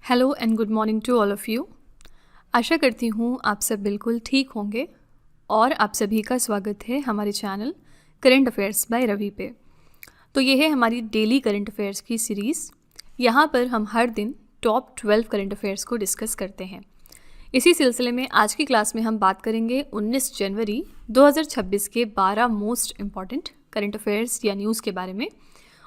Hello and good morning to all of you. आशा करती हूँ आप सब बिल्कुल ठीक होंगे और आप सभी का स्वागत है हमारे channel current affairs by Ravi पे। तो ये है हमारी डेली करंट अफेयर्स की सीरीज़। यहाँ पर हम हर दिन टॉप 12 करंट अफेयर्स को डिस्कस करते हैं। इसी सिलसिले में आज की क्लास में हम बात करेंगे 19 जनवरी 2026 के 12 मोस्ट इम्पॉर्टेंट करंट अफेयर्स या न्यूज़ के बारे में।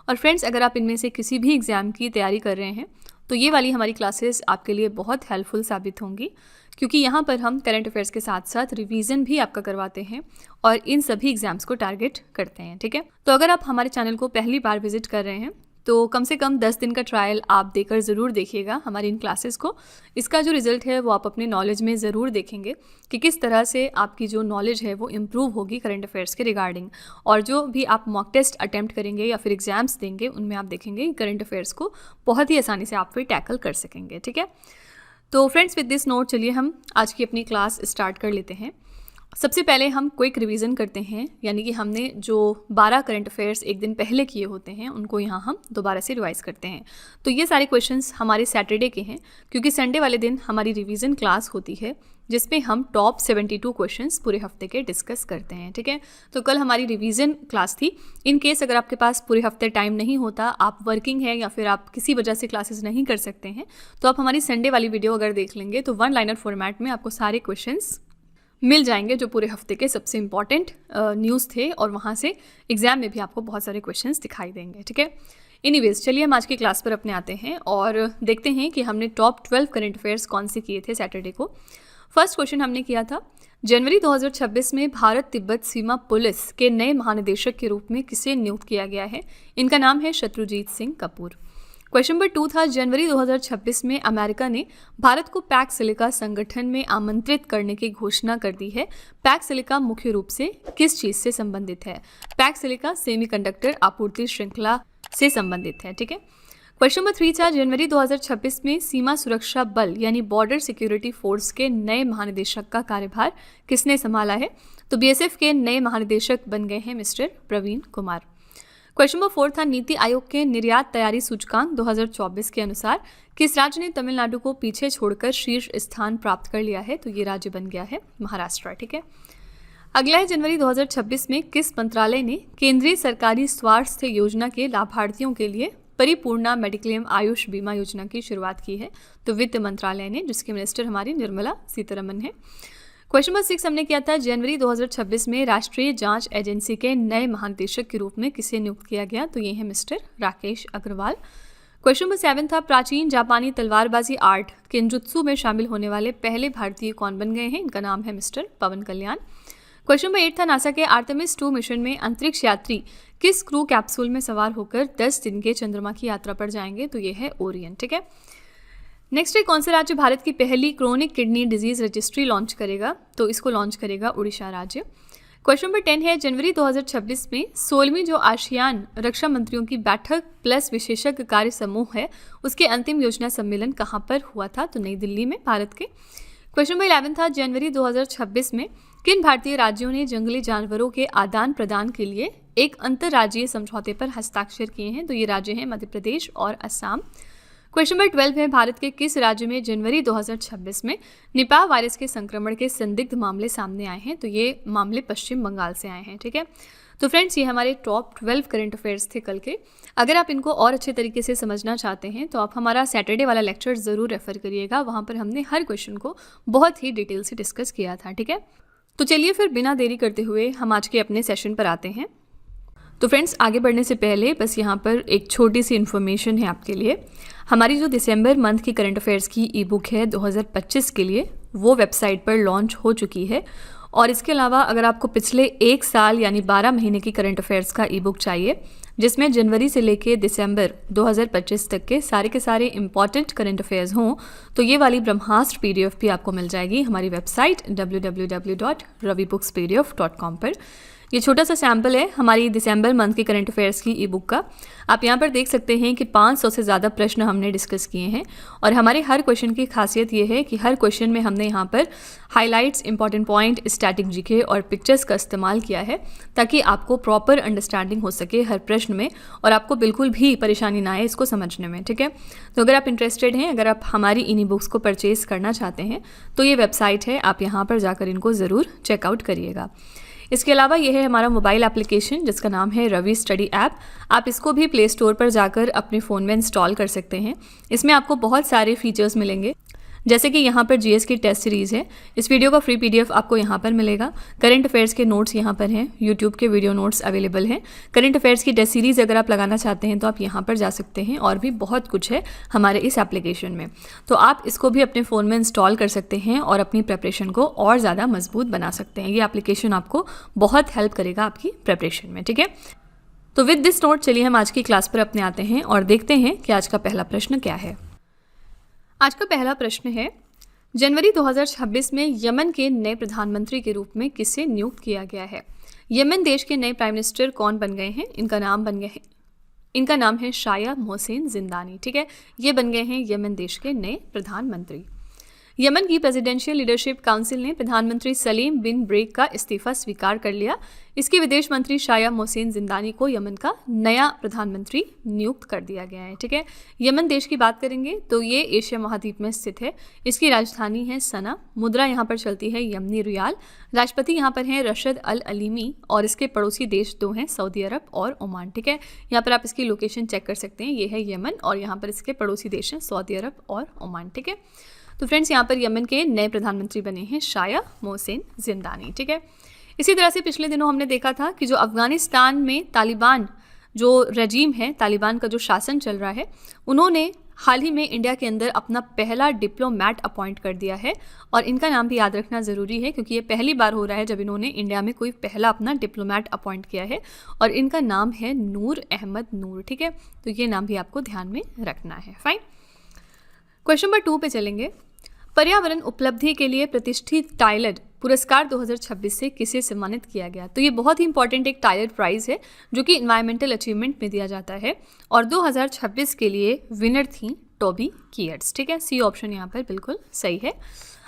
और फ्रेंड्स, अगर आप इनमें से किसी भी एग्ज़ाम की तैयारी कर रहे हैं तो ये वाली हमारी क्लासेस आपके लिए बहुत हेल्पफुल साबित होंगी, क्योंकि यहाँ पर हम करंट अफेयर्स के साथ साथ रिवीजन भी आपका करवाते हैं और इन सभी एग्जाम्स को टारगेट करते हैं। ठीक है, तो अगर आप हमारे चैनल को पहली बार विजिट कर रहे हैं तो कम से कम 10 दिन का ट्रायल आप देकर ज़रूर देखिएगा हमारी इन क्लासेस को। इसका जो रिज़ल्ट है वो आप अपने नॉलेज में ज़रूर देखेंगे कि किस तरह से आपकी जो नॉलेज है वो इम्प्रूव होगी करंट अफेयर्स के रिगार्डिंग। और जो भी आप मॉक टेस्ट अटैम्प्ट करेंगे या फिर एग्जाम्स देंगे उनमें आप देखेंगे करंट अफेयर्स को बहुत ही आसानी से आप फिर टैकल कर सकेंगे। ठीक है, तो फ्रेंड्स विद दिस नोट चलिए हम आज की अपनी क्लास स्टार्ट कर लेते हैं। सबसे पहले हम क्विक रिवीजन करते हैं, यानी कि हमने जो 12 करंट अफेयर्स एक दिन पहले किए होते हैं उनको यहाँ हम दोबारा से रिवाइज करते हैं। तो ये सारे क्वेश्चंस हमारे सैटरडे के हैं, क्योंकि संडे वाले दिन हमारी रिवीजन क्लास होती है जिसमें हम टॉप 72 क्वेश्चंस पूरे हफ्ते के डिस्कस करते हैं। ठीक है, तो कल हमारी रिवीजन क्लास थी। इन केस अगर आपके पास पूरे हफ्ते टाइम नहीं होता, आप वर्किंग है या फिर आप किसी वजह से क्लासेस नहीं कर सकते हैं, तो आप हमारी संडे वाली वीडियो अगर देख लेंगे तो वन लाइनर फॉर्मेट में आपको सारे क्वेश्चंस मिल जाएंगे जो पूरे हफ्ते के सबसे इंपॉर्टेंट न्यूज़ थे, और वहाँ से एग्जाम में भी आपको बहुत सारे क्वेश्चंस दिखाई देंगे। ठीक है, एनीवेज चलिए हम आज की क्लास पर अपने आते हैं और देखते हैं कि हमने टॉप 12 करंट अफेयर्स कौन से किए थे सैटरडे को। फर्स्ट क्वेश्चन हमने किया था, जनवरी 2026 में भारत तिब्बत सीमा पुलिस के नए महानिदेशक के रूप में किसे नियुक्त किया गया है? इनका नाम है शत्रुजीत सिंह कपूर। क्वेश्चन नंबर 2 था, जनवरी 2026 में अमेरिका ने भारत को पैक्ट सिलिका संगठन में आमंत्रित करने की घोषणा कर दी है। पैक्ट सिलिका मुख्य रूप से किस चीज़ से संबंधित है? पैक्ट सिलिका सेमीकंडक्टर आपूर्ति श्रृंखला से संबंधित है। ठीक है, क्वेश्चन नंबर 3 था, जनवरी 2026 में सीमा सुरक्षा बल यानी बॉर्डर सिक्योरिटी फोर्स के नए महानिदेशक का कार्यभार किसने संभाला है? तो बीएसएफ के नए महानिदेशक बन गए हैं mister Praveen Kumar. Question number 4 था, नीति आयोग के निर्यात तैयारी सूचकांक 2024 के अनुसार किस राज्य ने तमिलनाडु को पीछे छोड़कर शीर्ष स्थान प्राप्त कर लिया है? तो ये राज्य बन गया है महाराष्ट्र। ठीक है, अगला है, जनवरी 2026 में किस मंत्रालय ने केंद्रीय सरकारी स्वास्थ्य योजना के लाभार्थियों के लिए परिपूर्णा मेडिक्लेम आयुष बीमा योजना की शुरुआत की है? तो वित्त मंत्रालय ने, जिसके मिनिस्टर हमारी निर्मला सीतारमन है। क्वेश्चन नंबर 6 हमने किया था, जनवरी 2026 में राष्ट्रीय जांच एजेंसी के नए महानिदेशक के रूप में किसे नियुक्त किया गया? तो ये है mister Rakesh Agarwal. Question number 7 था, प्राचीन जापानी तलवारबाजी आर्ट केंजुत्सु में शामिल होने वाले पहले भारतीय कौन बन गए हैं? इनका नाम है मिस्टर पवन कल्याण। क्वेश्चन नंबर 8 था, नासा के आर्टेमिस 2 मिशन में अंतरिक्ष यात्री किस क्रू कैप्सूल में सवार होकर 10 दिन के चंद्रमा की यात्रा पर जाएंगे? तो ये है ओरियन। ठीक है, नेक्स्ट है, कौन सा राज्य भारत की पहली chronic kidney disease registry launch करेगा? तो इसको लॉन्च करेगा उड़ीसा राज्य। क्वेश्चन नंबर 10 है, जनवरी 2026 में 16वीं जो आसियान रक्षा मंत्रियों की बैठक प्लस विशेषज्ञ कार्य समूह है उसके अंतिम योजना सम्मेलन कहाँ पर हुआ था? तो नई दिल्ली में, भारत के। क्वेश्चन नंबर 11 था, जनवरी 2026 में किन भारतीय राज्यों ने जंगली जानवरों के आदान प्रदान के लिए एक अंतर्राज्यीय समझौते पर हस्ताक्षर किए हैं? तो ये राज्य हैं मध्य प्रदेश और असम। क्वेश्चन नंबर 12 है, भारत के किस राज्य में जनवरी 2026 में निपाह वायरस के संक्रमण के संदिग्ध मामले सामने आए हैं? तो ये मामले पश्चिम बंगाल से आए हैं। ठीक है, तो फ्रेंड्स ये हमारे टॉप 12 करंट अफेयर्स थे कल के। अगर आप इनको और अच्छे तरीके से समझना चाहते हैं तो आप हमारा सैटरडे वाला लेक्चर ज़रूर रेफर करिएगा, वहाँ पर हमने हर क्वेश्चन को बहुत ही डिटेल से डिस्कस किया था। ठीक है, तो चलिए फिर बिना देरी करते हुए हम आज के अपने सेशन पर आते हैं। तो फ्रेंड्स आगे बढ़ने से पहले बस यहाँ पर एक छोटी सी इन्फॉर्मेशन है आपके लिए। हमारी जो दिसंबर मंथ की करंट अफेयर्स की ई बुक है 2025 के लिए, वो वेबसाइट पर लॉन्च हो चुकी है। और इसके अलावा अगर आपको पिछले 1 साल यानी 12 महीने की करंट अफेयर्स का ई बुक चाहिए, जिसमें जनवरी से लेके दिसंबर 2025 तक के सारे इंपॉर्टेंट करंट अफेयर्स हों, तो ये वाली ब्रह्मास्त्र PDF भी आपको मिल जाएगी हमारी वेबसाइट www.ravibooks.pdf.com पर। ये छोटा सा सैम्पल है हमारी दिसंबर मंथ के करंट अफेयर्स की ई बुक का। आप यहाँ पर देख सकते हैं कि 500 से ज़्यादा प्रश्न हमने डिस्कस किए हैं और हमारे हर क्वेश्चन की खासियत ये है कि हर क्वेश्चन में हमने यहाँ पर highlights, important point, static GK और पिक्चर्स का इस्तेमाल किया है ताकि आपको प्रॉपर अंडरस्टैंडिंग हो सके हर प्रश्न में और आपको बिल्कुल भी परेशानी ना आए इसको समझने में। ठीक है, तो अगर आप इंटरेस्टेड हैं, अगर आप हमारी इन्हीं बुक्स को परचेज़ करना चाहते हैं तो ये वेबसाइट है, आप यहाँ पर जाकर इनको ज़रूर चेकआउट करिएगा। इसके अलावा यह है हमारा मोबाइल एप्लीकेशन जिसका नाम है रवि स्टडी ऐप। आप इसको भी प्ले स्टोर पर जाकर अपने फ़ोन में इंस्टॉल कर सकते हैं। इसमें आपको बहुत सारे फीचर्स मिलेंगे, जैसे कि यहाँ पर जीएस की टेस्ट सीरीज़ है। इस वीडियो का फ्री पीडीएफ आपको यहाँ पर मिलेगा। करंट अफेयर्स के नोट्स यहाँ पर हैं, यूट्यूब के वीडियो नोट्स अवेलेबल हैं। करंट अफेयर्स की टेस्ट सीरीज़ अगर आप लगाना चाहते हैं तो आप यहाँ पर जा सकते हैं और भी बहुत कुछ है हमारे इस एप्लीकेशन में। तो आप इसको भी अपने फ़ोन में इंस्टॉल कर सकते हैं और अपनी प्रेपरेशन को और ज़्यादा मजबूत बना सकते हैं। ये एप्लीकेशन आपको बहुत हेल्प करेगा आपकी प्रेपरेशन में। ठीक है, तो विद दिस नोट चलिए हम आज की क्लास पर अपने आते हैं और देखते हैं कि आज का पहला प्रश्न क्या है। आज का पहला प्रश्न है, जनवरी 2026 में यमन के नए प्रधानमंत्री के रूप में किसे नियुक्त किया गया है? यमन देश के नए प्राइम मिनिस्टर कौन बन गए हैं? इनका नाम है शाया मोहसिन जिंदानी। ठीक है, ये बन गए हैं यमन देश के नए प्रधानमंत्री। यमन की प्रेसिडेंशियल लीडरशिप काउंसिल ने प्रधानमंत्री सलीम बिन ब्रेक का इस्तीफा स्वीकार कर लिया। इसके विदेश मंत्री शाया मोहसिन जिंदानी को यमन का नया प्रधानमंत्री नियुक्त कर दिया गया है। ठीक है, यमन देश की बात करेंगे तो ये एशिया महाद्वीप में स्थित है। इसकी राजधानी है सना। मुद्रा यहाँ पर चलती है यमनी रियाल। राष्ट्रपति यहाँ पर हैं रशद अल अलीमी और इसके पड़ोसी देश दो हैं, सऊदी अरब और ओमान। ठीक है, यहाँ पर आप इसकी लोकेशन चेक कर सकते हैं। ये है यमन और यहाँ पर इसके पड़ोसी देश हैं सऊदी अरब और ओमान। ठीक है, तो फ्रेंड्स यहाँ पर यमन के नए प्रधानमंत्री बने हैं शाया मोहसिन जिंदानी। ठीक है, इसी तरह से पिछले दिनों हमने देखा था कि जो अफगानिस्तान में तालिबान जो रजीम है, तालिबान का जो शासन चल रहा है, उन्होंने हाल ही में इंडिया के अंदर अपना पहला डिप्लोमैट अपॉइंट कर दिया है और इनका नाम भी याद रखना ज़रूरी है क्योंकि ये पहली बार हो रहा है जब इन्होंने इंडिया में कोई पहला अपना डिप्लोमैट अपॉइंट किया है और इनका नाम है नूर अहमद नूर। ठीक है, तो ये नाम भी आपको ध्यान में रखना है। फाइन, क्वेश्चन नंबर 2 पे चलेंगे। पर्यावरण उपलब्धि के लिए प्रतिष्ठित टाइलर पुरस्कार 2026 से किसे सम्मानित किया गया? तो ये बहुत ही इंपॉर्टेंट एक टाइलर प्राइज़ है जो कि इन्वायरमेंटल अचीवमेंट में दिया जाता है और 2026 के लिए विनर थी टोबी कियर्स। ठीक है, सी ऑप्शन यहाँ पर बिल्कुल सही है।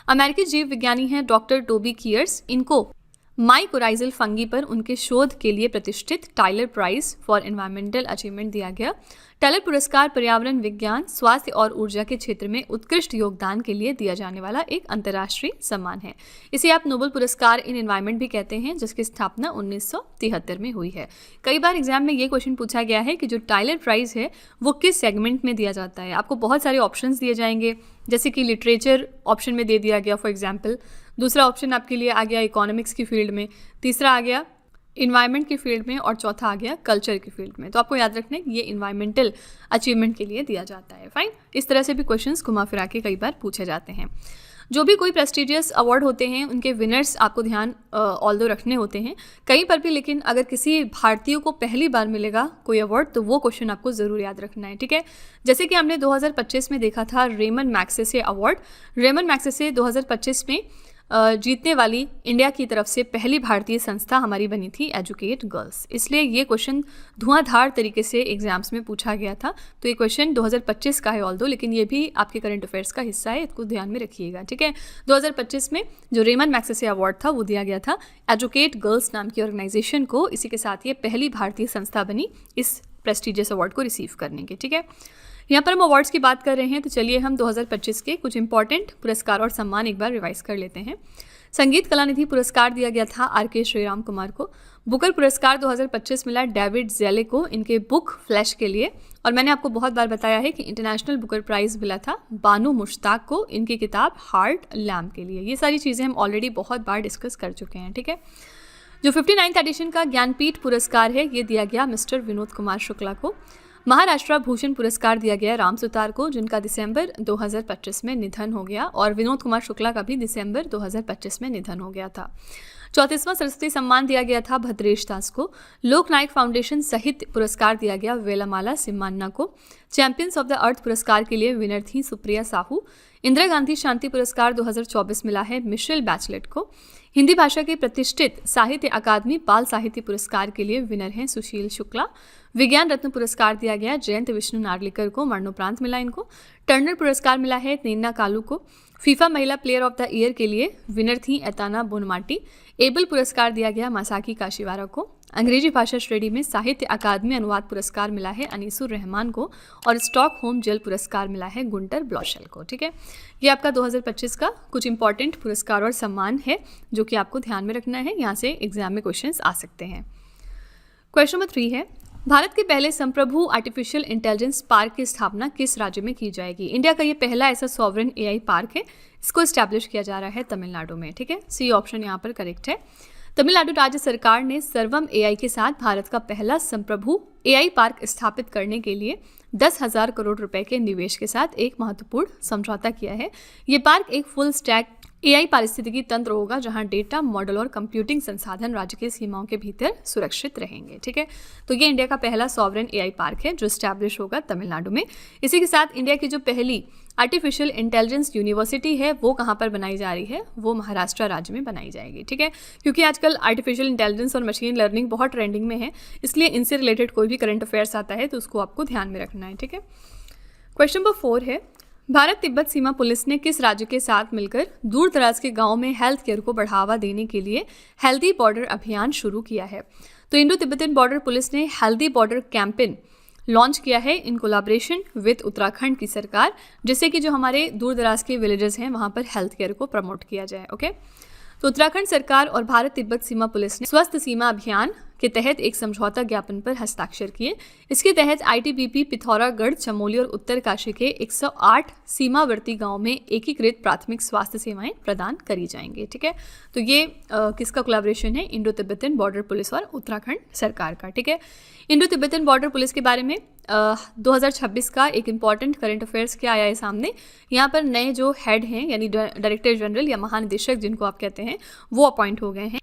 अमेरिकी जीव विज्ञानी हैं डॉक्टर टोबी कियर्स। इनको माइकोराइजल फंगी पर उनके शोध के लिए प्रतिष्ठित Tyler prize for environmental achievement दिया गया। टाइलर पुरस्कार पर्यावरण विज्ञान, स्वास्थ्य और ऊर्जा के क्षेत्र में उत्कृष्ट योगदान के लिए दिया जाने वाला एक अंतर्राष्ट्रीय सम्मान है। इसे आप नोबेल पुरस्कार इन एनवायरमेंट भी कहते हैं, जिसकी स्थापना 1973 में हुई है। कई बार एग्जाम में ये क्वेश्चन पूछा गया है कि जो टाइलर प्राइज है वो किस सेगमेंट में दिया जाता है। आपको बहुत सारे ऑप्शंस दिए जाएंगे, जैसे कि लिटरेचर ऑप्शन में दे दिया गया फॉर एग्जाम्पल, दूसरा ऑप्शन आपके लिए आ गया इकोनॉमिक्स की फील्ड में, तीसरा आ गया इन्वायरमेंट की फील्ड में और चौथा आ गया कल्चर की फील्ड में। तो आपको याद रखना है ये इन्वायरमेंटल अचीवमेंट के लिए दिया जाता है। फाइन, इस तरह से भी क्वेश्चंस घुमा फिरा के कई बार पूछे जाते हैं। जो भी कोई प्रेस्टिजियस अवार्ड होते हैं उनके विनर्स आपको ध्यान ऑल्दो रखने होते हैं कहीं पर भी, लेकिन अगर किसी भारतीय को पहली बार मिलेगा कोई अवार्ड तो वो क्वेश्चन आपको ज़रूर याद रखना है। ठीक है, जैसे कि हमने 2025 में देखा था Ramon Magsaysay award. Ramon Magsaysay 2025 में जीतने वाली इंडिया की तरफ से पहली भारतीय संस्था हमारी बनी थी एजुकेट गर्ल्स। इसलिए ये क्वेश्चन धुआंधार तरीके से एग्जाम्स में पूछा गया था। तो ये क्वेश्चन 2025 का है ऑल्दो, लेकिन ये भी आपके करंट अफेयर्स का हिस्सा है, इसको ध्यान में रखिएगा। ठीक है, 2025 में जो रेमन मैग्सेसे अवार्ड था वो दिया गया था एजुकेट गर्ल्स नाम की ऑर्गेनाइजेशन को। इसी के साथ ये पहली भारतीय संस्था बनी इस प्रेस्टिजियस अवार्ड को रिसीव करने के। ठीक है, यहाँ पर हम अवार्ड्स की बात कर रहे हैं, तो चलिए हम 2025 के कुछ इंपॉर्टेंट पुरस्कार और सम्मान एक बार रिवाइज कर लेते हैं। संगीत कलानिधि पुरस्कार दिया गया था आर.के. श्रीराम कुमार को। बुकर पुरस्कार 2025 मिला डेविड ज़ेले को इनके बुक फ्लैश के लिए। और मैंने आपको बहुत बार बताया है कि इंटरनेशनल बुकर प्राइज़ मिला था बानू मुश्ताक को इनकी किताब हार्ट लैम्प के लिए। ये सारी चीज़ें हम ऑलरेडी बहुत बार डिस्कस कर चुके हैं। ठीक है, जो 59th एडिशन का ज्ञानपीठ पुरस्कार है ये दिया गया मिस्टर विनोद कुमार शुक्ला को। महाराष्ट्र भूषण पुरस्कार दिया गया राम सुतार को, जिनका दिसंबर 2025 में निधन हो गया, और विनोद कुमार शुक्ला का भी दिसंबर 2025 में निधन हो गया था। 34वां सरस्वती सम्मान दिया गया था भद्रेश दास को। लोकनायक फाउंडेशन साहित्य पुरस्कार दिया गया वेलामाला सिम्मान्ना को। चैंपियंस ऑफ द अर्थ पुरस्कार के लिए विनर थी सुप्रिया साहू। इंदिरा गांधी शांति पुरस्कार 2024 मिला है मिशेल बैचलेट को। हिंदी भाषा के प्रतिष्ठित साहित्य अकादमी बाल साहित्य पुरस्कार के लिए विनर हैं सुशील शुक्ला। विज्ञान रत्न पुरस्कार दिया गया जयंत विष्णु नार्लिकर को, मरणोपरांत मिला इनको। टर्नर पुरस्कार मिला है नेन्ना कालू को। फीफा महिला प्लेयर ऑफ द ईयर के लिए विनर थी एताना बोनमाटी। एबल पुरस्कार दिया गया मासाकी काशीवारा को। अंग्रेजी भाषा श्रेणी में साहित्य अकादमी अनुवाद पुरस्कार मिला है अनीसुर रहमान को, और स्टॉकहोम जल पुरस्कार मिला है गुंटर ब्लॉशल को। ठीक है, ये आपका 2025 का कुछ इंपॉर्टेंट पुरस्कार और सम्मान है जो कि आपको ध्यान में रखना है, यहाँ से एग्जाम में क्वेश्चंस आ सकते हैं। क्वेश्चन नंबर 3 है, भारत के पहले संप्रभु आर्टिफिशियल इंटेलिजेंस पार्क की स्थापना किस राज्य में की जाएगी? इंडिया का ये पहला ऐसा सॉवरेन एआई पार्क है, इसको स्टैब्लिश किया जा रहा है तमिलनाडु में। ठीक है, सी ऑप्शन यहाँ पर करेक्ट है। तमिलनाडु राज्य सरकार ने सर्वम एआई के साथ भारत का पहला संप्रभु एआई पार्क स्थापित करने के लिए 10,000 करोड़ रुपए के निवेश के साथ एक महत्वपूर्ण समझौता किया है। ये पार्क एक फुल स्टैक एआई पारिस्थितिकी तंत्र होगा जहां डेटा, मॉडल और कंप्यूटिंग संसाधन राज्य की सीमाओं के भीतर सुरक्षित रहेंगे। ठीक है, तो ये इंडिया का पहला सॉवरेन एआई पार्क है जो स्टैब्लिश होगा तमिलनाडु में। इसी के साथ इंडिया की जो पहली आर्टिफिशियल इंटेलिजेंस यूनिवर्सिटी है वो कहाँ पर बनाई जा रही है? वो महाराष्ट्र राज्य में बनाई जाएगी। ठीक है, क्योंकि आजकल आर्टिफिशियल इंटेलिजेंस और मशीन लर्निंग बहुत ट्रेंडिंग में है, इसलिए इनसे रिलेटेड कोई भी करंट अफेयर्स आता है तो उसको आपको ध्यान में रखना है। ठीक है, क्वेश्चन नंबर 4 है, भारत तिब्बत सीमा पुलिस ने किस राज्य के साथ मिलकर दूर दराज के गाँव में हेल्थ केयर को बढ़ावा देने के लिए हेल्दी बॉर्डर अभियान शुरू किया है? तो इंडो तिब्बतन बॉर्डर पुलिस ने हेल्दी बॉर्डर कैंपेन लॉन्च किया है इन कोलैबोरेशन विद उत्तराखंड की सरकार, जिससे कि जो हमारे दूर दराज के विलेजेस हैं वहाँ पर हेल्थ केयर को प्रमोट किया जाए। ओके, तो उत्तराखंड सरकार और भारत तिब्बत सीमा पुलिस ने स्वस्थ सीमा अभियान के तहत एक समझौता ज्ञापन पर हस्ताक्षर किए। इसके तहत आईटीबीपी पिथौरागढ़, चमोली और उत्तरकाशी के 108 सीमावर्ती गांव में एकीकृत प्राथमिक स्वास्थ्य सेवाएं प्रदान करी जाएंगी। ठीक है, तो ये किसका कोलैबोरेशन है? इंडो तिब्बतन बॉर्डर पुलिस और उत्तराखंड सरकार का। ठीक है, इंडो तिब्बतन बॉर्डर पुलिस के बारे में 2026 का एक इम्पॉर्टेंट करंट अफेयर्स क्या आया है सामने। यहाँ पर नए जो हेड हैं यानी डायरेक्टर जनरल या महानिदेशक जिनको आप कहते हैं वो अपॉइंट हो गए हैं,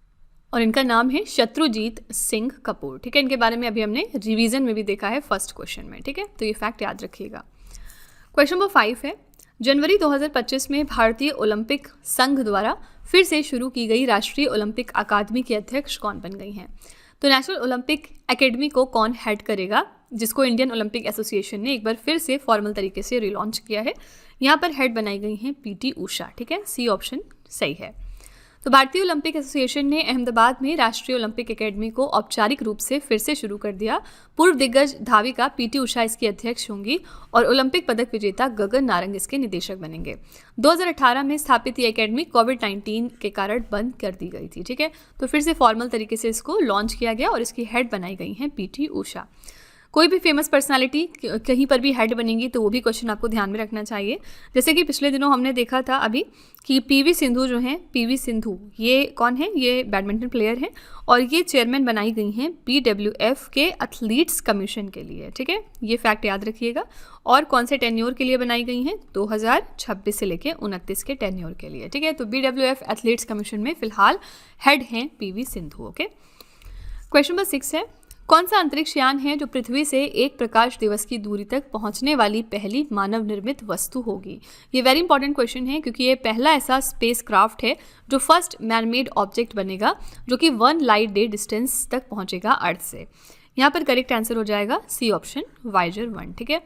और इनका नाम है शत्रुजीत सिंह कपूर। ठीक है, इनके बारे में अभी हमने रिवीजन में भी देखा है फर्स्ट क्वेश्चन में। ठीक है, तो ये फैक्ट याद रखिएगा। क्वेश्चन नंबर 5 है, जनवरी 2025 में भारतीय ओलंपिक संघ द्वारा फिर से शुरू की गई राष्ट्रीय ओलंपिक अकादमी की अध्यक्ष कौन बन गई हैं? तो नेशनल ओलंपिक एकेडमी को कौन हेड करेगा, जिसको इंडियन ओलंपिक एसोसिएशन ने एक बार फिर से फॉर्मल तरीके से रिलॉन्च किया है? यहाँ पर हेड बनाई गई हैं पीटी उषा। ठीक है, सी ऑप्शन सही है। तो भारतीय ओलंपिक एसोसिएशन ने अहमदाबाद में राष्ट्रीय ओलंपिक एकेडमी को औपचारिक रूप से फिर से शुरू कर दिया। पूर्व दिग्गज धाविका पीटी उषा इसकी अध्यक्ष होंगी और ओलंपिक पदक विजेता गगन नारंग इसके निदेशक बनेंगे। 2018 में स्थापित ये एकेडमी कोविड-19 के कारण बंद कर दी गई थी। ठीक है, तो फिर से फॉर्मल तरीके से इसको लॉन्च किया गया और इसकी हेड बनाई गई हैं पीटी उषा। कोई भी फेमस पर्सनालिटी कहीं पर भी हेड बनेंगी तो वो भी क्वेश्चन आपको ध्यान में रखना चाहिए। जैसे कि पिछले दिनों हमने देखा था अभी कि पीवी सिंधु जो हैं, पीवी सिंधु ये कौन है? ये बैडमिंटन प्लेयर हैं और ये चेयरमैन बनाई गई हैं BWF के एथलीट्स कमीशन के लिए। ठीक है, ये फैक्ट याद रखिएगा। और कौन से टेन्योर के लिए बनाई गई हैं? 2026 से लेकर 29 के टेन्योर के लिए। ठीक है, तो BWF एथलीट्स कमीशन में फिलहाल हेड हैं PV Sindhu. Okay, question number 6 है, कौन सा अंतरिक्ष यान है जो पृथ्वी से एक प्रकाश दिवस की दूरी तक पहुंचने वाली पहली मानव निर्मित वस्तु होगी? ये वेरी इंपॉर्टेंट क्वेश्चन है क्योंकि ये पहला ऐसा स्पेस क्राफ्ट है जो फर्स्ट मैन मेड ऑब्जेक्ट बनेगा जो कि 1 लाइट डे डिस्टेंस तक पहुंचेगा अर्थ से। यहाँ पर करेक्ट आंसर हो जाएगा सी ऑप्शन वाइजर 1। ठीक है,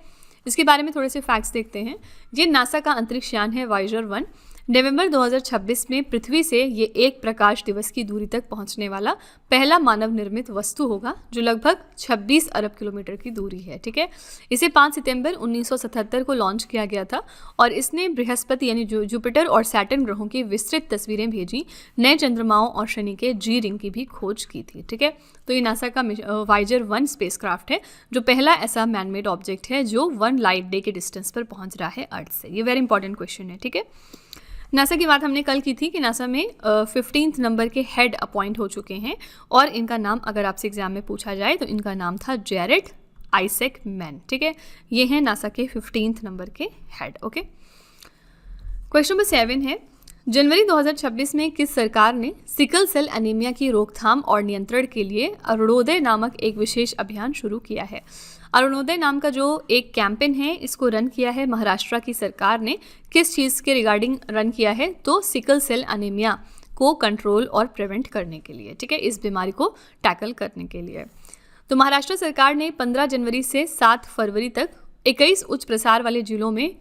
इसके बारे में थोड़े से फैक्ट्स देखते हैं। ये नासा का अंतरिक्ष यान है वाइजर 1। नवंबर 2026 में पृथ्वी से ये एक प्रकाश दिवस की दूरी तक पहुंचने वाला पहला मानव निर्मित वस्तु होगा जो लगभग 26 अरब किलोमीटर की दूरी है। ठीक है, इसे 5 सितंबर 1977 को लॉन्च किया गया था और इसने बृहस्पति यानी जुपिटर और सैटर्न ग्रहों की विस्तृत तस्वीरें भेजी, नए चंद्रमाओं और शनि के जी रिंग की भी खोज की थी। ठीक है, तो ये नासा का वाइजर 1 स्पेसक्राफ्ट है जो पहला ऐसा मैनमेड ऑब्जेक्ट है जो 1 लाइट डे के डिस्टेंस पर पहुंच रहा है अर्थ से। ये वेरी इंपॉर्टेंट क्वेश्चन है। ठीक है, नासा की बात हमने कल की थी कि नासा में 15th नंबर के हेड अपॉइंट हो चुके हैं और इनका नाम अगर आपसे एग्जाम में पूछा जाए तो इनका नाम था जेरेड आइजैक मैन, ठीक है। ये हैं नासा के 15th नंबर के हेड। ओके, क्वेश्चन नंबर 7 है, जनवरी 2026 में किस सरकार ने सिकल सेल एनीमिया की रोकथाम और नियंत्रण के लिए अरुणोदय नामक एक विशेष अभियान शुरू किया है? अरुणोदय नाम का जो एक कैंपेन है, इसको रन किया है महाराष्ट्र की सरकार ने। किस चीज़ के रिगार्डिंग रन किया है? तो सिकल सेल एनीमिया को कंट्रोल और प्रिवेंट करने के लिए, ठीक है, इस बीमारी को टैकल करने के लिए। तो महाराष्ट्र सरकार ने 15 जनवरी से 7 फरवरी तक 21 उच्च प्रसार वाले जिलों में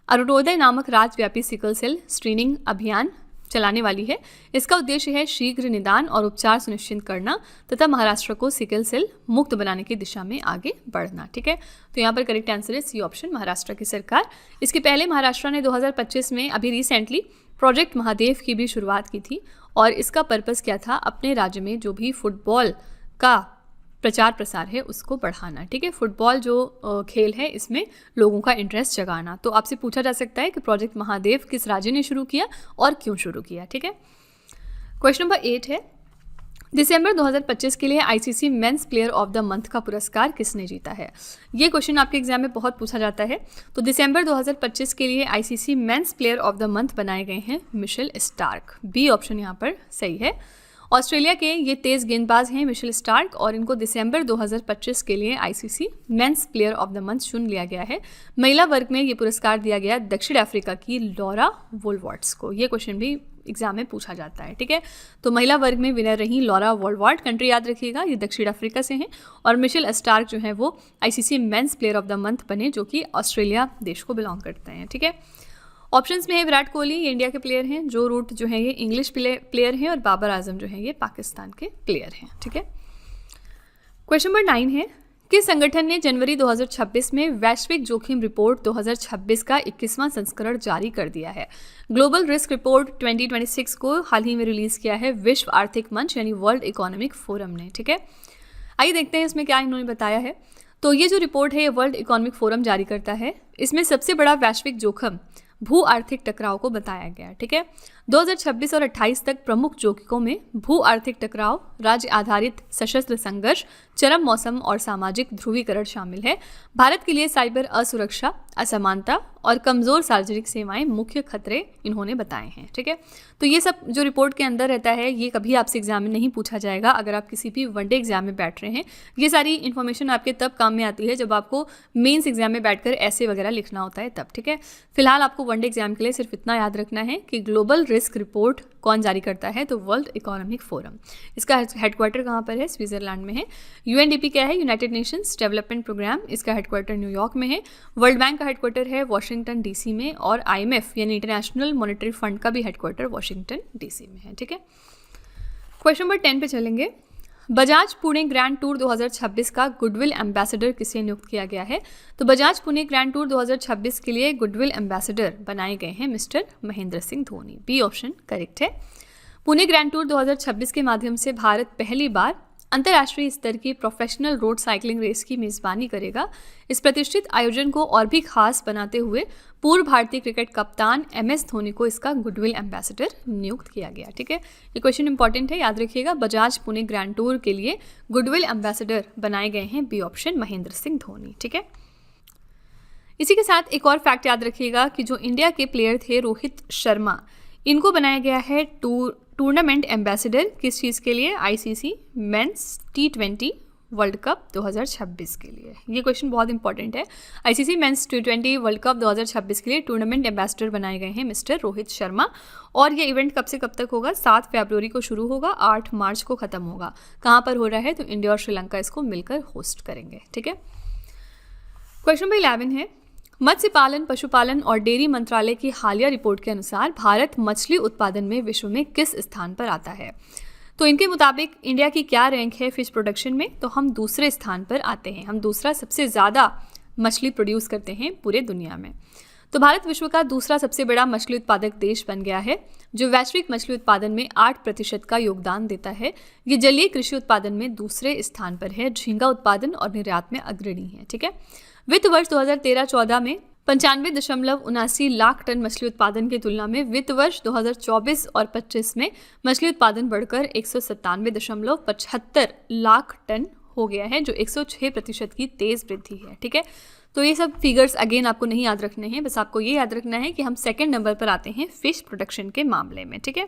अरुणोदय नामक राज्यव्यापी सिकल सेल स्क्रीनिंग अभियान चलाने वाली है। इसका उद्देश्य है शीघ्र निदान और उपचार सुनिश्चित करना तथा महाराष्ट्र को सिकल सेल मुक्त बनाने की दिशा में आगे बढ़ना, ठीक है। तो यहाँ पर करेक्ट आंसर है सी ऑप्शन, महाराष्ट्र की सरकार। इसके पहले महाराष्ट्र ने 2025 में अभी रिसेंटली प्रोजेक्ट महादेव की भी शुरुआत की थी और इसका पर्पस क्या था? अपने राज्य में जो भी फुटबॉल का प्रचार प्रसार है उसको बढ़ाना, ठीक है। फुटबॉल जो खेल है इसमें लोगों का इंटरेस्ट जगाना। तो आपसे पूछा जा सकता है कि प्रोजेक्ट महादेव किस राज्य ने शुरू किया और क्यों शुरू किया, ठीक है। क्वेश्चन नंबर 8 है, दिसंबर 2025 के लिए ICC men's player of the month का पुरस्कार किसने जीता है? ये क्वेश्चन आपके एग्जाम में बहुत पूछा जाता है। तो दिसंबर 2025 के लिए ICC men's player of the month बनाए गए हैं मिशेल स्टार्क। बी ऑप्शन यहाँ पर सही है। ऑस्ट्रेलिया के ये तेज गेंदबाज हैं मिशेल स्टार्क और इनको दिसंबर 2025 के लिए ICC men's player of the month चुन लिया गया है। महिला वर्ग में ये पुरस्कार दिया गया दक्षिण अफ्रीका की लॉरा वोल्वर्ट्स को। ये क्वेश्चन भी एग्जाम में पूछा जाता है, ठीक है। तो महिला वर्ग में विनर रही लॉरा वोल्वर्ट, कंट्री याद रखिएगा, ये दक्षिण अफ्रीका से हैं। और मिशेल स्टार्क जो है वो ICC men's player of the month बने, जो कि ऑस्ट्रेलिया देश को बिलोंग करते हैं, ठीक है। ऑप्शंस में है विराट कोहली, ये इंडिया के प्लेयर हैं, जो रूट जो है ये इंग्लिश प्लेयर हैं, और बाबर आजम जो है ये पाकिस्तान के प्लेयर हैं, ठीक है। क्वेश्चन नंबर 9 है, किस संगठन ने जनवरी 2026 में वैश्विक जोखिम रिपोर्ट 2026 का 21वां संस्करण जारी कर दिया है? ग्लोबल रिस्क रिपोर्ट 2026 को हाल ही में रिलीज किया है विश्व आर्थिक मंच यानी वर्ल्ड इकोनॉमिक फोरम ने, ठीक है। आइए देखते हैं इसमें क्या इन्होंने बताया है। तो ये जो रिपोर्ट है ये वर्ल्ड इकोनॉमिक फोरम जारी करता है। इसमें सबसे बड़ा वैश्विक जोखिम भू आर्थिक टकराव को बताया गया, ठीक है। 2026 और 28 तक प्रमुख जोखिमों में भू आर्थिक टकराव, राज्य आधारित सशस्त्र संघर्ष, चरम मौसम और सामाजिक ध्रुवीकरण शामिल है। भारत के लिए साइबर असुरक्षा, असमानता और कमजोर सार्वजनिक सेवाएं मुख्य खतरे इन्होंने बताए हैं, ठीक है। तो ये सब जो रिपोर्ट के अंदर रहता है ये कभी आपसे एग्जाम में नहीं पूछा जाएगा अगर आप किसी भी वनडे एग्जाम में बैठ रहे हैं। ये सारी इन्फॉर्मेशन आपके तब काम में आती है जब आपको मेंस एग्जाम में बैठकर ऐसे वगैरह लिखना होता है तब, ठीक है। फिलहाल आपको वनडे एग्जाम के लिए सिर्फ इतना याद रखना है कि ग्लोबल रिस्क रिपोर्ट कौन जारी करता है? तो वर्ल्ड इकोनॉमिक फोरम। इसका हेडक्वार्टर कहाँ पर है? स्विट्जरलैंड में है। यूएनडीपी क्या है? यूनाइटेड नेशंस डेवलपमेंट प्रोग्राम, इसका हेडक्वार्टर न्यूयॉर्क में है। वर्ल्ड बैंक का हेडक्वार्टर है वॉशिंगटन डीसी में, और आईएमएफ यानी इंटरनेशनल मॉनेटरी फंड का भी हेडक्वार्टर वॉशिंगटन डीसी में है, ठीक है। क्वेश्चन नंबर 10 पे चलेंगे। बजाज पुणे ग्रैंड टूर 2026 का गुडविल एम्बेसडर किसे नियुक्त किया गया है? तो बजाज पुणे ग्रैंड टूर 2026 के लिए गुडविल एम्बेसडर बनाए गए हैं mister Mahendra Singh Dhoni. B option correct है। पुणे ग्रैंड टूर 2026 के माध्यम से भारत पहली बार अंतर्राष्ट्रीय स्तर की प्रोफेशनल रोड साइकिलिंग रेस की मेजबानी करेगा। इस प्रतिष्ठित आयोजन को और भी खास बनाते हुए पूर्व भारतीय क्रिकेट कप्तान MS धोनी को इसका गुडविल एम्बेसडर नियुक्त किया गया, ठीक है। ये क्वेश्चन इंपॉर्टेंट है, याद रखिएगा। बजाज पुणे ग्रैंड टूर के लिए गुडविल एम्बेसडर बनाए गए हैं बी ऑप्शन महेंद्र सिंह धोनी, ठीक है। इसी के साथ एक और फैक्ट याद रखिएगा कि जो इंडिया के प्लेयर थे रोहित शर्मा, इनको बनाया गया है टूर्नामेंट एम्बेसडर किस चीज़ के लिए? ICC men's T20 world cup 2026 के लिए। ये क्वेश्चन बहुत इंपॉर्टेंट है। ICC men's T20 world cup 2026 के लिए टूर्नामेंट एम्बेसडर बनाए गए हैं मिस्टर रोहित शर्मा। और ये इवेंट कब से कब तक होगा? 7 फरवरी को शुरू होगा, 8 मार्च को ख़त्म होगा। कहाँ पर हो रहा है? तो इंडिया और श्रीलंका इसको मिलकर होस्ट करेंगे, ठीक है। क्वेश्चन नंबर 11 है, मत्स्य पालन, पशुपालन और डेयरी मंत्रालय की हालिया रिपोर्ट के अनुसार भारत मछली उत्पादन में विश्व में किस स्थान पर आता है? तो इनके मुताबिक इंडिया की क्या रैंक है फिश प्रोडक्शन में? तो हम दूसरे स्थान पर आते हैं। हम दूसरा सबसे ज़्यादा मछली प्रोड्यूस करते हैं पूरे दुनिया में। तो भारत विश्व का दूसरा सबसे बड़ा मछली उत्पादक देश बन गया है, जो वैश्विक मछली उत्पादन में 8% का योगदान देता है। ये जलीय कृषि उत्पादन में दूसरे स्थान पर है। झींगा उत्पादन और निर्यात में अग्रणी है, ठीक है। वित्त वर्ष 2013-14 में 95.79 लाख टन मछली उत्पादन की तुलना में वित्त वर्ष 2024 और 25 में मछली उत्पादन बढ़कर 197.75 लाख टन हो गया है, जो 106% की तेज़ वृद्धि है। ठीक है, तो ये सब फिगर्स अगेन आपको नहीं याद रखने हैं, बस आपको ये याद रखना है कि हम सेकंड नंबर पर आते हैं फिश प्रोडक्शन के मामले में। ठीक है,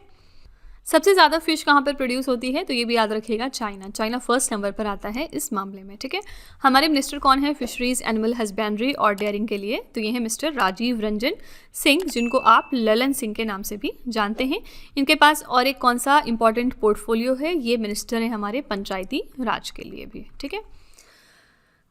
सबसे ज़्यादा फिश कहाँ पर प्रोड्यूस होती है, तो ये भी याद रखिएगा, चाइना फर्स्ट नंबर पर आता है इस मामले में। ठीक है, हमारे मिनिस्टर कौन है फिशरीज, एनिमल हस्बेंड्री और डेयरिंग के लिए, तो ये है मिस्टर राजीव रंजन सिंह, जिनको आप ललन सिंह के नाम से भी जानते हैं। इनके पास और एक कौन सा इंपॉर्टेंट पोर्टफोलियो है, ये मिनिस्टर है हमारे पंचायती राज के लिए भी। ठीक है,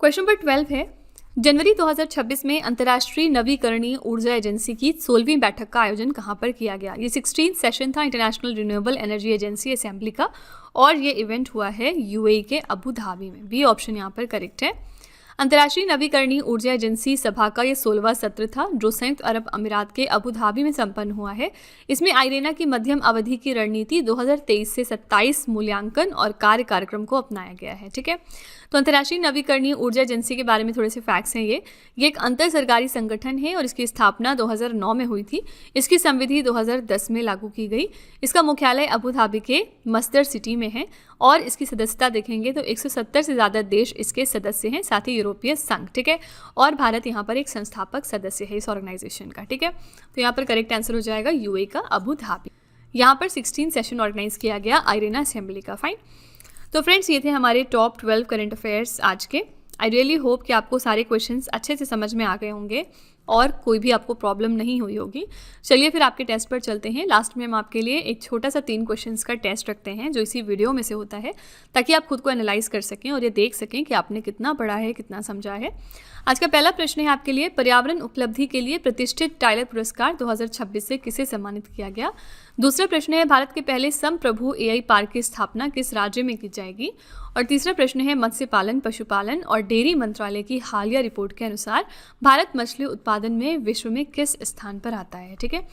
क्वेश्चन नंबर 12 है, जनवरी 2026 में अंतर्राष्ट्रीय नवीकरणीय ऊर्जा एजेंसी की 16वीं बैठक का आयोजन कहाँ पर किया गया। ये 16th सेशन था international renewable energy agency assembly का, और ये इवेंट हुआ है यूएई के अबू धाबी में। बी ऑप्शन यहाँ पर करेक्ट है। अंतर्राष्ट्रीय नवीकरणीय ऊर्जा एजेंसी सभा का ये 16वां सत्र था, जो संयुक्त अरब अमीरात के अबू धाबी में संपन्न हुआ है। इसमें आइरेना की मध्यम अवधि की रणनीति 2023 से 27 मूल्यांकन और कार्य कार्यक्रम को अपनाया गया है। ठीक है, तो अंतर्राष्ट्रीय नवीकरणीय ऊर्जा एजेंसी के बारे में थोड़े से फैक्ट्स हैं। ये एक अंतर सरकारी संगठन है और इसकी स्थापना 2009 में हुई थी। इसकी संविधि 2010 में लागू की गई। इसका मुख्यालय अबू धाबी के मस्दर सिटी में है और इसकी सदस्यता देखेंगे तो 170 से ज़्यादा देश इसके सदस्य हैं, साथ ही यूरोपीय संघ। ठीक है, और भारत यहाँ पर एक संस्थापक सदस्य है इस ऑर्गेनाइजेशन का। ठीक है, तो यहाँ पर करेक्ट आंसर हो जाएगा यूएई का अबू धाबी। यहाँ पर 16 सेशन ऑर्गेनाइज किया गया आइरेना असेंबली का। फाइन, तो फ्रेंड्स ये थे हमारे टॉप 12 करंट अफेयर्स आज के। आई रियली होप कि आपको सारे क्वेश्चंस अच्छे से समझ में आ गए होंगे और कोई भी आपको प्रॉब्लम नहीं हुई होगी। चलिए फिर आपके टेस्ट पर चलते हैं। लास्ट में हम आपके लिए एक छोटा सा 3 क्वेश्चंस का टेस्ट रखते हैं, जो इसी वीडियो में से होता है, ताकि आप खुद को एनालाइज कर सकें और ये देख सकें कि आपने कितना पढ़ा है, कितना समझा है। आज का पहला प्रश्न है आपके लिए, पर्यावरण उपलब्धि के लिए प्रतिष्ठित टाइलर पुरस्कार 2026 से किसे सम्मानित किया गया। दूसरा प्रश्न है, भारत के पहले संप्रभु एआई पार्क की स्थापना किस राज्य में की जाएगी। और तीसरा प्रश्न है, मत्स्य पालन, पशुपालन और डेयरी मंत्रालय की हालिया रिपोर्ट के अनुसार भारत मछली उत्पादन में विश्व में किस स्थान पर आता है। ठीक है,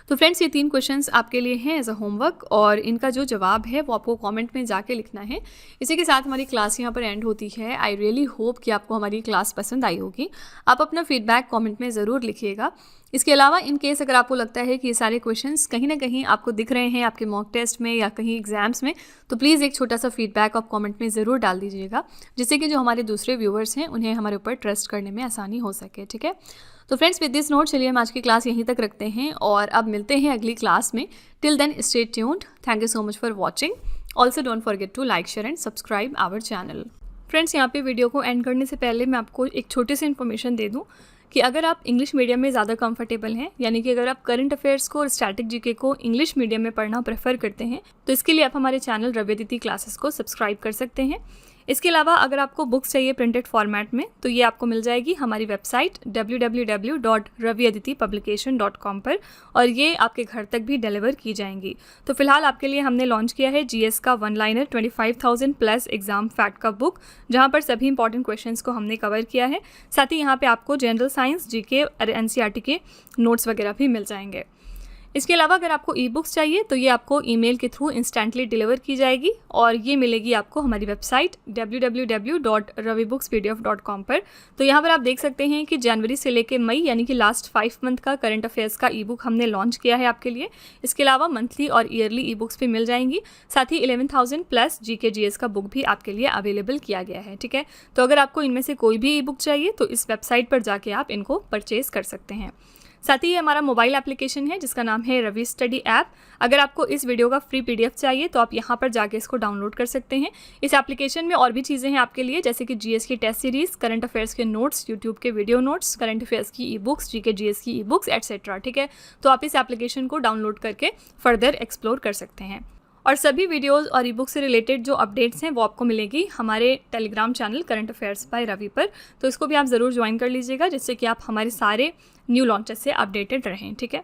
तो फ्रेंड्स ये 3 क्वेश्चंस आपके लिए हैं एज अ होमवर्क, और इनका जो जवाब है वो आपको कमेंट में जाके लिखना है। इसी के साथ हमारी क्लास यहाँ पर एंड होती है। आई रियली होप कि आपको हमारी क्लास पसंद आई होगी। आप अपना फीडबैक कमेंट में ज़रूर लिखिएगा। इसके अलावा इन केस अगर आपको लगता है कि ये सारे क्वेश्चंस कहीं ना कहीं आपको दिख रहे हैं आपके मॉक टेस्ट में या कहीं एग्जाम्स में, तो प्लीज़ एक छोटा सा फीडबैक आप कमेंट में ज़रूर डाल दीजिएगा, जिससे कि जो हमारे दूसरे व्यूअर्स हैं उन्हें हमारे ऊपर ट्रस्ट करने में आसानी हो सके। ठीक है, तो फ्रेंड्स विद दिस नोट चलिए हम आज की क्लास यहीं तक रखते हैं और अब मिलते हैं अगली क्लास में। Till then stay tuned. Thank you so much for watching. Also don't forget to like, share and subscribe our channel. Friends यहाँ पे वीडियो को एंड करने से पहले मैं आपको एक छोटी सी इन्फॉर्मेशन दे दूँ कि अगर आप इंग्लिश मीडियम में ज़्यादा कंफर्टेबल हैं, यानी कि अगर आप करंट अफेयर्स को और स्टैटिक जीके को इंग्लिश मीडियम में पढ़ना प्रेफर करते हैं, तो इसके लिए आप हमारे चैनल रवि अदिति क्लासेस को सब्सक्राइब कर सकते हैं। इसके अलावा अगर आपको बुक्स चाहिए प्रिंटेड फॉर्मेट में, तो ये आपको मिल जाएगी हमारी वेबसाइट www.raviaditipublication.com पर, और ये आपके घर तक भी डिलीवर की जाएंगी। तो फिलहाल आपके लिए हमने लॉन्च किया है जीएस का 1 लाइनर 25,000 प्लस एग्जाम फैक्ट का बुक, जहाँ पर सभी इंपॉर्टेंट क्वेश्चंस को हमने कवर किया है। साथ ही यहाँ पे आपको जनरल साइंस, जीके और एनसीईआरटी के नोट्स वगैरह भी मिल जाएंगे। इसके अलावा अगर आपको ई बुक्स चाहिए तो ये आपको ईमेल के थ्रू इंस्टेंटली डिलीवर की जाएगी, और ये मिलेगी आपको हमारी वेबसाइट www.ravibooks.pdf.com पर। तो यहाँ पर आप देख सकते हैं कि जनवरी से लेकर मई, यानी कि लास्ट 5 मंथ का करंट अफेयर्स का ई बुक हमने लॉन्च किया है आपके लिए। इसके अलावा मंथली और ईयरली ई बुक्स भी मिल जाएंगी। साथ ही 11,000 प्लस जीके जीएस का बुक भी आपके लिए अवेलेबल किया गया है। ठीक है, तो अगर आपको इनमें से कोई भी ई बुक चाहिए तो इस वेबसाइट पर जाके आप इनको परचेज कर सकते हैं। साथ ही ये हमारा मोबाइल एप्लीकेशन है जिसका नाम है रवि स्टडी ऐप। अगर आपको इस वीडियो का फ्री पीडीएफ चाहिए तो आप यहाँ पर जाके इसको डाउनलोड कर सकते हैं। इस एप्लीकेशन में और भी चीज़ें हैं आपके लिए, जैसे कि जीएस की टेस्ट सीरीज, करंट अफेयर्स के नोट्स, यूट्यूब के वीडियो नोट्स, करंट अफेयर्स की ई बुक्स, जीके जीएस की ई बुक्स एटसेट्रा। ठीक है, तो आप इस एप्लीकेशन को डाउनलोड करके फर्दर एक्सप्लोर कर सकते हैं। और सभी वीडियोस और ई बुक से रिलेटेड जो अपडेट्स हैं वो आपको मिलेगी हमारे Telegram channel current affairs by Ravi पर। तो इसको भी आप ज़रूर ज्वाइन कर लीजिएगा, जिससे कि आप हमारे सारे न्यू लॉन्चेस से अपडेटेड रहें। ठीक है।